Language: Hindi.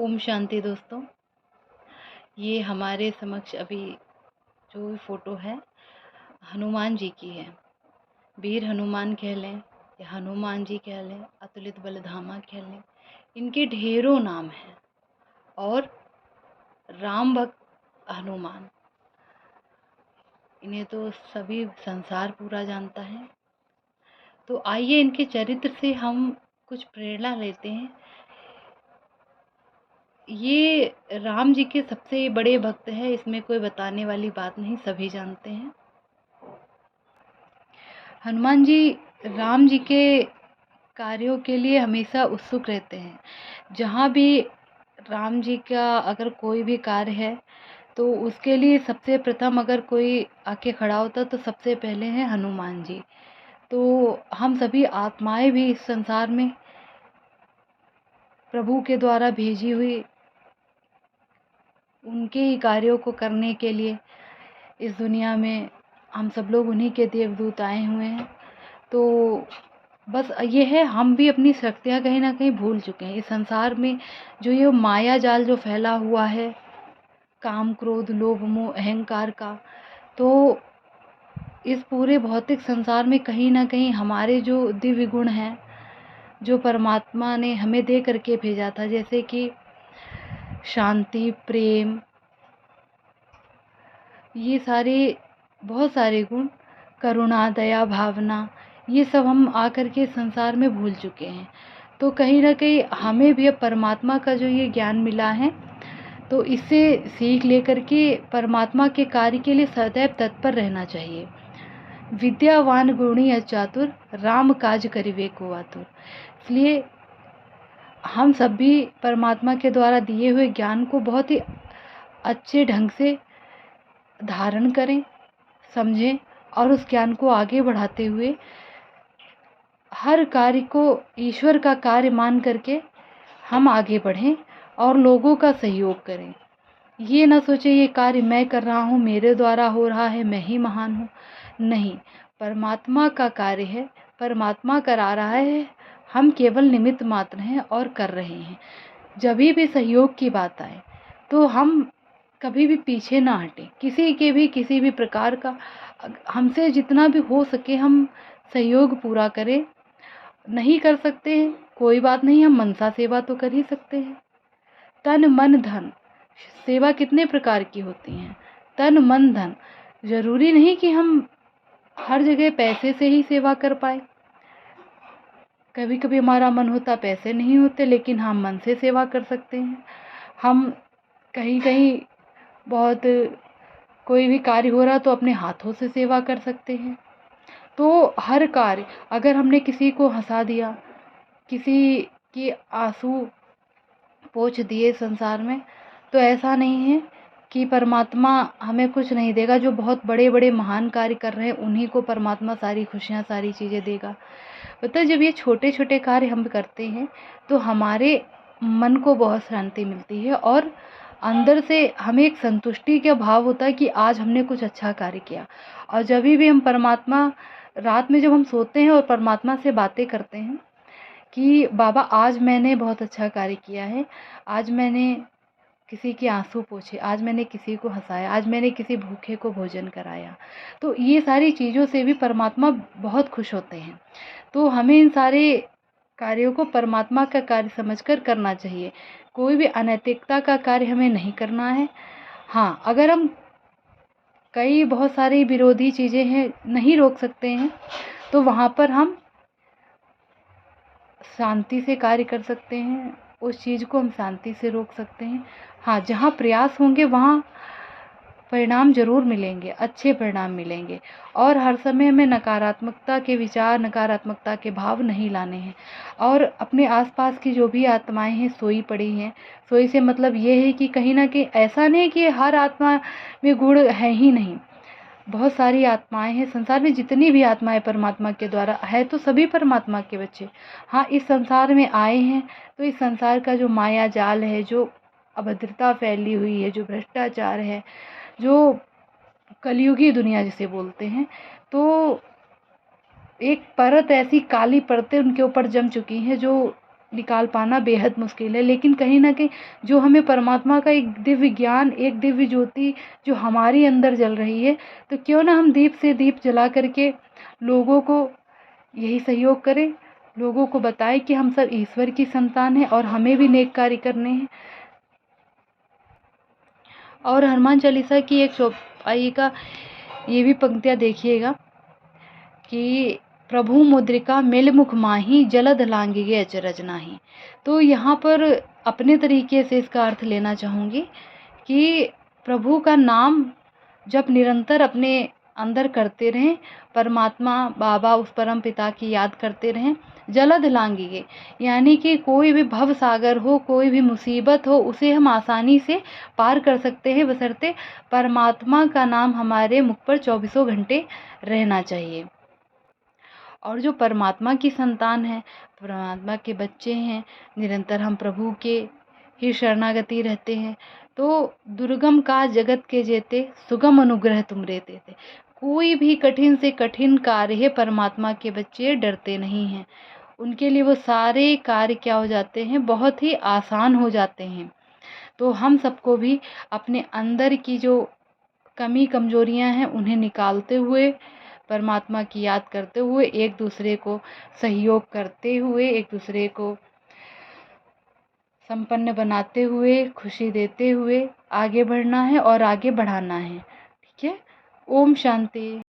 ओम शांति दोस्तों। ये हमारे समक्ष अभी जो भी फ़ोटो है हनुमान जी की है। वीर हनुमान कह लें या हनुमान जी कह लें, अतुलित बलधामा कह लें, इनके ढेरों नाम हैं। और राम भक्त हनुमान, इन्हें तो सभी संसार पूरा जानता है। तो आइए इनके चरित्र से हम कुछ प्रेरणा लेते हैं। ये राम जी के सबसे बड़े भक्त हैं, इसमें कोई बताने वाली बात नहीं, सभी जानते हैं। हनुमान जी राम जी के कार्यों के लिए हमेशा उत्सुक रहते हैं। जहाँ भी राम जी का अगर कोई भी कार्य है तो उसके लिए सबसे प्रथम अगर कोई आके खड़ा होता तो सबसे पहले हैं हनुमान जी। तो हम सभी आत्माएं भी इस संसार में प्रभु के द्वारा भेजी हुई उनके ही कार्यों को करने के लिए इस दुनिया में हम सब लोग उन्हीं के देवदूत आए हुए हैं। तो बस ये है, हम भी अपनी शक्तियाँ कहीं ना कहीं भूल चुके हैं। इस संसार में जो ये माया जाल जो फैला हुआ है, काम क्रोध लोभ मोह अहंकार का, तो इस पूरे भौतिक संसार में कहीं ना कहीं हमारे जो दिव्य गुण हैं, जो परमात्मा ने हमें दे करके भेजा था, जैसे कि शांति, प्रेम, ये सारे बहुत सारे गुण, करुणा, दया, भावना, ये सब हम आकर के संसार में भूल चुके हैं। तो कहीं ना कहीं हमें भी अब परमात्मा का जो ये ज्ञान मिला है, तो इससे सीख लेकर के परमात्मा के कार्य के लिए सदैव तत्पर रहना चाहिए। विद्यावान गुणी अचातुर, राम काज करिवे को आतुर। इसलिए हम सब भी परमात्मा के द्वारा दिए हुए ज्ञान को बहुत ही अच्छे ढंग से धारण करें, समझें और उस ज्ञान को आगे बढ़ाते हुए हर कार्य को ईश्वर का कार्य मान करके हम आगे बढ़ें और लोगों का सहयोग करें। ये ना सोचे ये कार्य मैं कर रहा हूँ, मेरे द्वारा हो रहा है, मैं ही महान हूँ। नहीं, परमात्मा का कार्य है, परमात्मा करा रहा है, हम केवल निमित्त मात्र हैं और कर रहे हैं। जब भी सहयोग की बात आए तो हम कभी भी पीछे ना हटें, किसी भी प्रकार का हमसे जितना भी हो सके हम सहयोग पूरा करें। नहीं कर सकते हैं कोई बात नहीं, हम मनसा सेवा तो कर ही सकते हैं। तन मन धन सेवा कितने प्रकार की होती हैं। तन मन धन, जरूरी नहीं कि हम हर जगह पैसे से ही सेवा कर पाए। कभी कभी हमारा मन होता, पैसे नहीं होते, लेकिन हम मन से सेवा कर सकते हैं। हम कहीं कहीं बहुत कोई भी कार्य हो रहा तो अपने हाथों से सेवा कर सकते हैं। तो हर कार्य, अगर हमने किसी को हंसा दिया, किसी के आंसू पोंछ दिए संसार में, तो ऐसा नहीं है कि परमात्मा हमें कुछ नहीं देगा। जो बहुत बड़े बड़े महान कार्य कर रहे हैं उन्हीं को परमात्मा सारी खुशियाँ, सारी चीज़ें देगा। पता है, जब ये छोटे छोटे कार्य हम करते हैं तो हमारे मन को बहुत शांति मिलती है और अंदर से हमें एक संतुष्टि का भाव होता है कि आज हमने कुछ अच्छा कार्य किया। और जब भी हम परमात्मा, रात में जब हम सोते हैं और परमात्मा से बातें करते हैं कि बाबा आज मैंने बहुत अच्छा कार्य किया है, आज मैंने किसी के आंसू पोंछे, आज मैंने किसी को हंसाया, आज मैंने किसी भूखे को भोजन कराया, तो ये सारी चीज़ों से भी परमात्मा बहुत खुश होते हैं। तो हमें इन सारे कार्यों को परमात्मा का कार्य समझकर करना चाहिए। कोई भी अनैतिकता का कार्य हमें नहीं करना है। हाँ, अगर हम कई बहुत सारी विरोधी चीज़ें हैं नहीं रोक सकते हैं तो वहाँ पर हम शांति से कार्य कर सकते हैं, उस चीज़ को हम शांति से रोक सकते हैं। हाँ, जहाँ प्रयास होंगे वहाँ परिणाम ज़रूर मिलेंगे, अच्छे परिणाम मिलेंगे। और हर समय हमें नकारात्मकता के विचार, नकारात्मकता के भाव नहीं लाने हैं। और अपने आसपास की जो भी आत्माएं हैं सोई पड़ी हैं, सोई से मतलब ये है कि कहीं ना कहीं ऐसा नहीं कि हर आत्मा में गुण है ही नहीं, बहुत सारी आत्माएं हैं संसार में। जितनी भी आत्माएं परमात्मा के द्वारा है तो सभी परमात्मा के बच्चे। हाँ, इस संसार में आए हैं तो इस संसार का जो माया जाल है, जो अभद्रता फैली हुई है, जो भ्रष्टाचार है, जो कलयुगी दुनिया जिसे बोलते हैं, तो एक परत ऐसी काली परतें उनके ऊपर जम चुकी हैं जो निकाल पाना बेहद मुश्किल है। लेकिन कहीं न कहीं जो हमें परमात्मा का एक दिव्य ज्ञान, एक दिव्य ज्योति जो हमारे अंदर जल रही है, तो क्यों ना हम दीप से दीप जला कर के लोगों को यही सहयोग करें, लोगों को बताएँ कि हम सब ईश्वर की संतान हैं और हमें भी नेक कार्य करने हैं। और हनुमान चालीसा की एक चौपाई का ये भी पंक्तियाँ देखिएगा कि प्रभु मुद्रिका मेल मुख माही जलध लांघिगे अचरज नाही। तो यहाँ पर अपने तरीके से इसका अर्थ लेना चाहूँगी कि प्रभु का नाम जब निरंतर अपने अंदर करते रहें, परमात्मा बाबा उस परम पिता की याद करते रहें, जलध लांघिगे यानी कि कोई भी भव सागर हो, कोई भी मुसीबत हो, उसे हम आसानी से पार कर सकते हैं, बशर्ते परमात्मा का नाम हमारे मुख पर चौबीसों घंटे रहना चाहिए। और जो परमात्मा की संतान है, परमात्मा के बच्चे हैं, निरंतर हम प्रभु के ही शरणागति रहते हैं, तो दुर्गम काज जगत के जेते, सुगम अनुग्रह तुमरे तेते। कोई भी कठिन से कठिन कार्य है, परमात्मा के बच्चे डरते नहीं हैं। उनके लिए वो सारे कार्य क्या हो जाते हैं, बहुत ही आसान हो जाते हैं। तो हम सबको भी अपने अंदर की जो कमी कमजोरियां हैं उन्हें निकालते हुए, परमात्मा की याद करते हुए, एक दूसरे को सहयोग करते हुए, एक दूसरे को संपन्न बनाते हुए, खुशी देते हुए आगे बढ़ना है और आगे बढ़ाना है। ठीक है। ओम शांति।